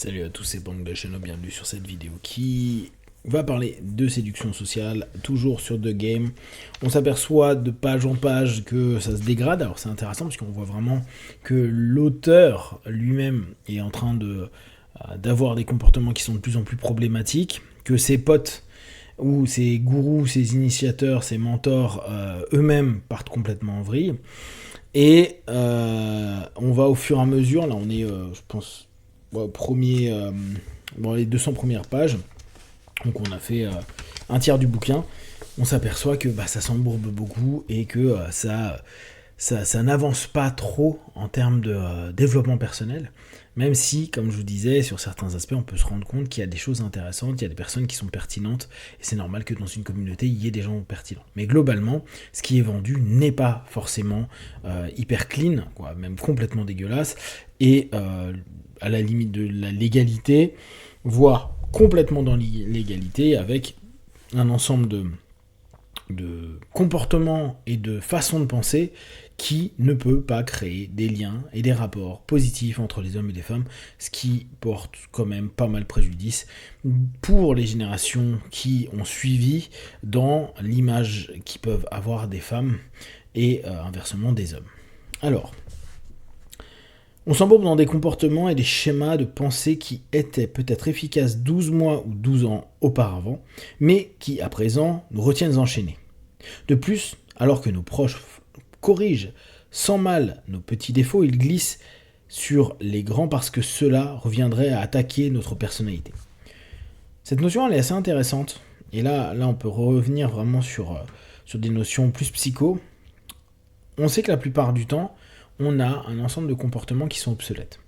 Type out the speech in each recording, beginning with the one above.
Salut à tous, c'est Bang de Chano, bienvenue sur cette vidéo qui va parler de séduction sociale, toujours sur The Game. On s'aperçoit de page en page que ça se dégrade, alors c'est intéressant parce qu'on voit vraiment que l'auteur lui-même est en train d'avoir des comportements qui sont de plus en plus problématiques, que ses potes ou ses gourous, ses initiateurs, ses mentors eux-mêmes partent complètement en vrille. Et on va au fur et à mesure, là on est, je pense, dans les 200 premières pages, donc on a fait un tiers du bouquin, on s'aperçoit que ça s'embourbe beaucoup et que ça n'avance pas trop en termes de développement personnel, même si, comme je vous disais, sur certains aspects, on peut se rendre compte qu'il y a des choses intéressantes, il y a des personnes qui sont pertinentes, et c'est normal que dans une communauté, il y ait des gens pertinents. Mais globalement, ce qui est vendu n'est pas forcément hyper clean, quoi, même complètement dégueulasse, et à la limite de la légalité, voire complètement dans l'illégalité, avec un ensemble de comportements et de façons de penser qui ne peut pas créer des liens et des rapports positifs entre les hommes et les femmes, ce qui porte quand même pas mal préjudice pour les générations qui ont suivi dans l'image qu'ils peuvent avoir des femmes et inversement des hommes. Alors, on s'embourbe dans des comportements et des schémas de pensée qui étaient peut-être efficaces 12 mois ou 12 ans auparavant, mais qui à présent nous retiennent enchaînés. De plus, alors que nos proches corrigent sans mal nos petits défauts, ils glissent sur les grands parce que cela reviendrait à attaquer notre personnalité. Cette notion elle est assez intéressante, et là on peut revenir vraiment sur des notions plus psycho. On sait que la plupart du temps, on a un ensemble de comportements qui sont obsolètes.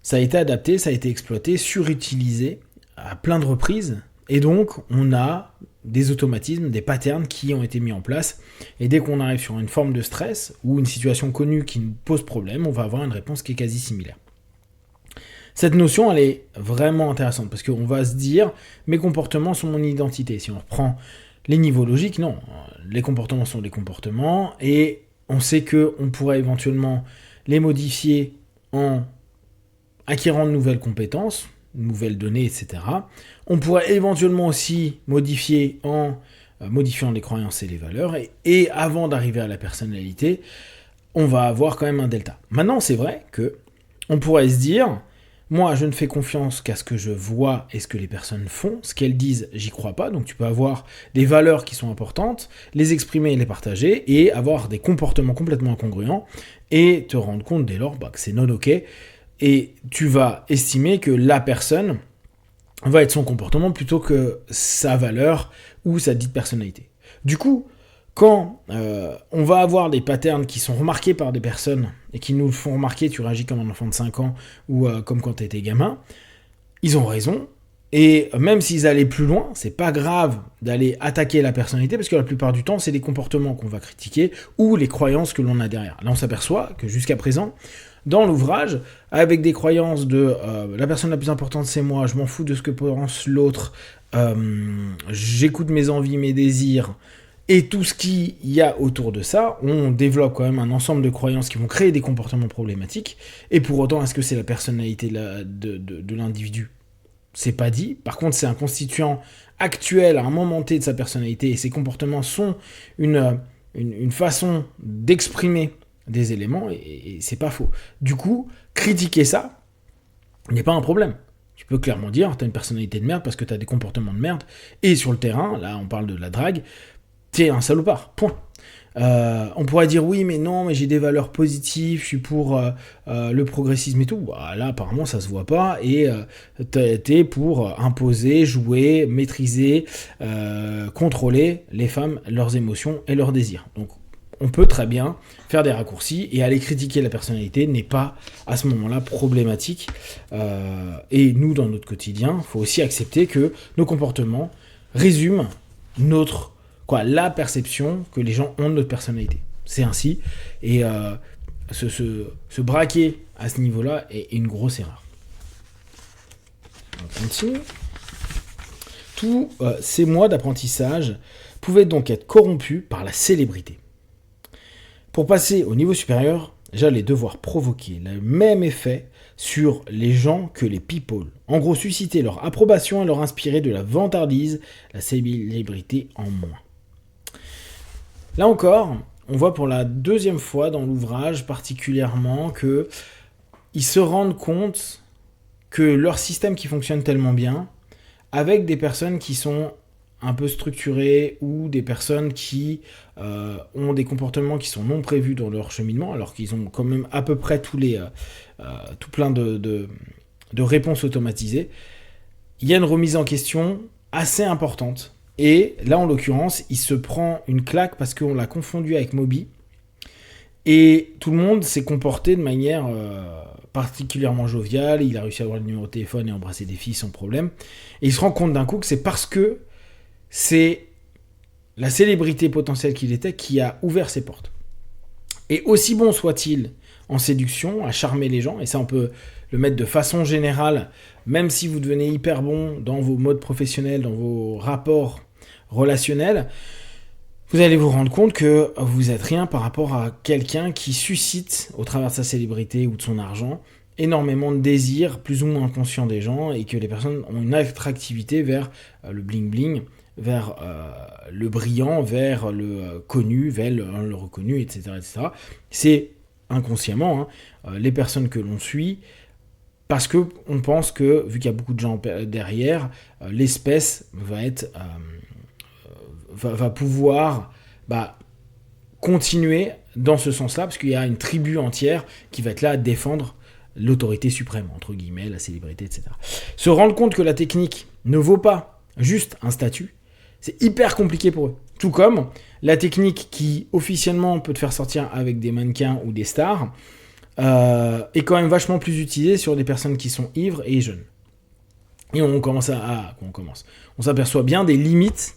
Ça a été adapté, ça a été exploité, surutilisé à plein de reprises, et donc on a des automatismes, des patterns qui ont été mis en place, et dès qu'on arrive sur une forme de stress ou une situation connue qui nous pose problème, on va avoir une réponse qui est quasi similaire. Cette notion, elle est vraiment intéressante, parce qu'on va se dire, mes comportements sont mon identité. Si on reprend les niveaux logiques, non, les comportements sont des comportements, et on sait qu'on pourrait éventuellement les modifier en acquérant de nouvelles compétences, de nouvelles données, etc. On pourrait éventuellement aussi modifier en modifiant les croyances et les valeurs. Et avant d'arriver à la personnalité, on va avoir quand même un delta. Maintenant, c'est vrai que on pourrait se dire, moi, je ne fais confiance qu'à ce que je vois et ce que les personnes font. Ce qu'elles disent, j'y crois pas. Donc tu peux avoir des valeurs qui sont importantes, les exprimer et les partager, et avoir des comportements complètement incongruents, et te rendre compte dès lors que c'est non ok. Et tu vas estimer que la personne va être son comportement plutôt que sa valeur ou sa dite personnalité. Du coup, quand on va avoir des patterns qui sont remarqués par des personnes et qui nous le font remarquer, tu réagis comme un enfant de 5 ans ou comme quand tu étais gamin, ils ont raison. Et même s'ils allaient plus loin, c'est pas grave d'aller attaquer la personnalité, parce que la plupart du temps, c'est les comportements qu'on va critiquer ou les croyances que l'on a derrière. Là, on s'aperçoit que jusqu'à présent, dans l'ouvrage, avec des croyances de la personne la plus importante c'est moi, je m'en fous de ce que pense l'autre, j'écoute mes envies, mes désirs, et tout ce qu'il y a autour de ça, on développe quand même un ensemble de croyances qui vont créer des comportements problématiques, et pour autant, est-ce que c'est la personnalité de l'individu ? C'est pas dit. Par contre, c'est un constituant actuel à un moment T de sa personnalité, et ses comportements sont une façon d'exprimer des éléments, et c'est pas faux. Du coup, critiquer ça n'est pas un problème. Tu peux clairement dire, t'as une personnalité de merde parce que t'as des comportements de merde, et sur le terrain, là on parle de la drague, t'es un salopard, point. On pourrait dire oui mais non, mais j'ai des valeurs positives, je suis pour le progressisme et tout. Là apparemment ça se voit pas, et t'es pour imposer, jouer, maîtriser, contrôler les femmes, leurs émotions et leurs désirs. Donc on peut très bien faire des raccourcis, et aller critiquer la personnalité n'est pas à ce moment-là problématique. Et nous, dans notre quotidien, il faut aussi accepter que nos comportements résument la perception que les gens ont de notre personnalité. C'est ainsi, et se braquer à ce niveau-là est une grosse erreur. On continue. Tous ces mois d'apprentissage pouvaient donc être corrompus par la célébrité. Pour passer au niveau supérieur, j'allais devoir provoquer le même effet sur les gens que les people. En gros, susciter leur approbation et leur inspirer de la vantardise, la célébrité en moins. Là encore, on voit pour la deuxième fois dans l'ouvrage particulièrement que ils se rendent compte que leur système qui fonctionne tellement bien, avec des personnes qui sont un peu structurées ou des personnes qui ont des comportements qui sont non prévus dans leur cheminement, alors qu'ils ont quand même à peu près tout plein de réponses automatisées, il y a une remise en question assez importante. Et là, en l'occurrence, il se prend une claque parce qu'on l'a confondu avec Moby. Et tout le monde s'est comporté de manière particulièrement joviale. Il a réussi à avoir le numéro de téléphone et embrasser des filles sans problème. Et il se rend compte d'un coup que c'est parce que c'est la célébrité potentielle qu'il était qui a ouvert ses portes. Et aussi bon soit-il en séduction, à charmer les gens, et ça on peut le mettre de façon générale, même si vous devenez hyper bon dans vos modes professionnels, dans vos rapports relationnels, vous allez vous rendre compte que vous êtes rien par rapport à quelqu'un qui suscite, au travers de sa célébrité ou de son argent, énormément de désirs, plus ou moins inconscients des gens, et que les personnes ont une attractivité vers le bling-bling, vers le brillant, vers le connu, vers le reconnu, etc., etc. C'est inconsciemment les personnes que l'on suit, parce qu'on pense que, vu qu'il y a beaucoup de gens derrière, l'espèce va pouvoir continuer dans ce sens-là, parce qu'il y a une tribu entière qui va être là à défendre l'autorité suprême, entre guillemets, la célébrité, etc. Se rendre compte que la technique ne vaut pas juste un statut, c'est hyper compliqué pour eux. Tout comme la technique qui, officiellement, peut te faire sortir avec des mannequins ou des stars, est quand même vachement plus utilisée sur des personnes qui sont ivres et jeunes. Et on s'aperçoit bien des limites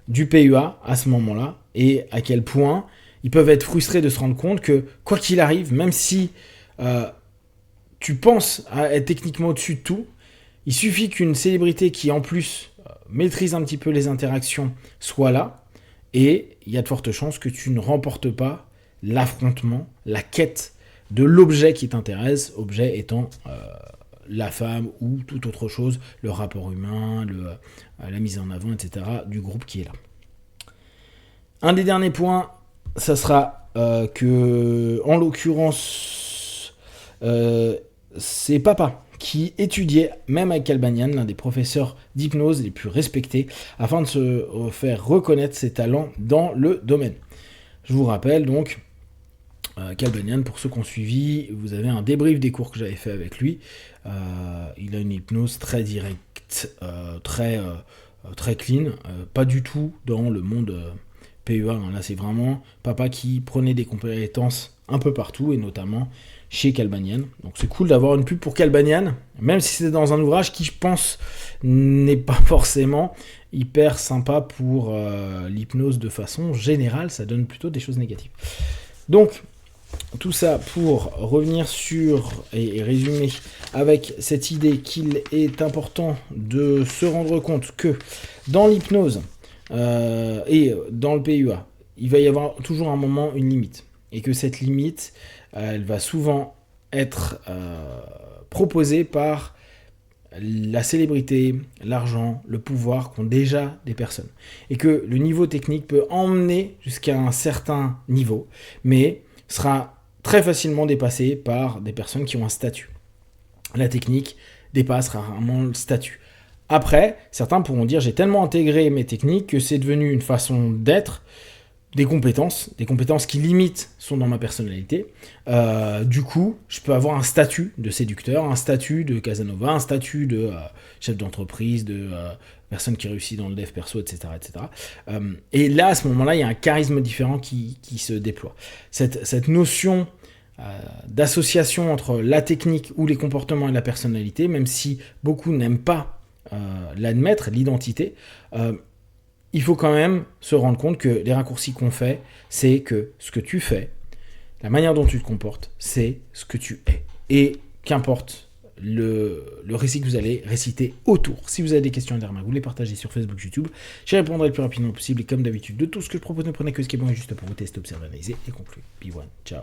du PUA à ce moment-là, et à quel point ils peuvent être frustrés de se rendre compte que, quoi qu'il arrive, même si tu penses à être techniquement au-dessus de tout, il suffit qu'une célébrité qui, en plus, maîtrise un petit peu les interactions soit là, et il y a de fortes chances que tu ne remportes pas l'affrontement, la quête de l'objet qui t'intéresse, objet étant la femme ou toute autre chose, le rapport humain, la mise en avant, etc., du groupe qui est là. Un des derniers points, ça sera que, en l'occurrence, c'est Papa qui étudiait, même avec Calbanian, l'un des professeurs d'hypnose les plus respectés, afin de se faire reconnaître ses talents dans le domaine. Je vous rappelle donc, Calbanian, pour ceux qui ont suivi, vous avez un débrief des cours que j'avais fait avec lui. Il a une hypnose très directe, très clean, pas du tout dans le monde PUA. Là, c'est vraiment Papa qui prenait des compétences un peu partout, et notamment chez Calbanian. Donc c'est cool d'avoir une pub pour Calbanian, même si c'est dans un ouvrage qui, je pense, n'est pas forcément hyper sympa pour l'hypnose de façon générale. Ça donne plutôt des choses négatives. Donc, tout ça pour revenir sur et résumer avec cette idée qu'il est important de se rendre compte que dans l'hypnose et dans le PUA, il va y avoir toujours un moment, une limite. Et que cette limite, elle va souvent être proposée par la célébrité, l'argent, le pouvoir qu'ont déjà des personnes. Et que le niveau technique peut emmener jusqu'à un certain niveau, mais sera très facilement dépassé par des personnes qui ont un statut. La technique dépasse rarement le statut. Après, certains pourront dire, j'ai tellement intégré mes techniques que c'est devenu une façon d'être, des compétences qui limite sont dans ma personnalité. Du coup, je peux avoir un statut de séducteur, un statut de Casanova, un statut de chef d'entreprise, de personne qui réussit dans le dev perso, etc. etc. Et là, à ce moment-là, il y a un charisme différent qui se déploie. Cette notion d'association entre la technique ou les comportements et la personnalité, même si beaucoup n'aiment pas l'admettre, l'identité, il faut quand même se rendre compte que les raccourcis qu'on fait, c'est que ce que tu fais, la manière dont tu te comportes, c'est ce que tu es. Et qu'importe le récit que vous allez réciter autour. Si vous avez des questions derrière, vous les partagez sur Facebook, YouTube. J'y répondrai le plus rapidement possible. Et comme d'habitude, de tout ce que je propose, ne prenez que ce qui est bon et juste pour vous tester, observer, analyser et conclure. Be one. Ciao.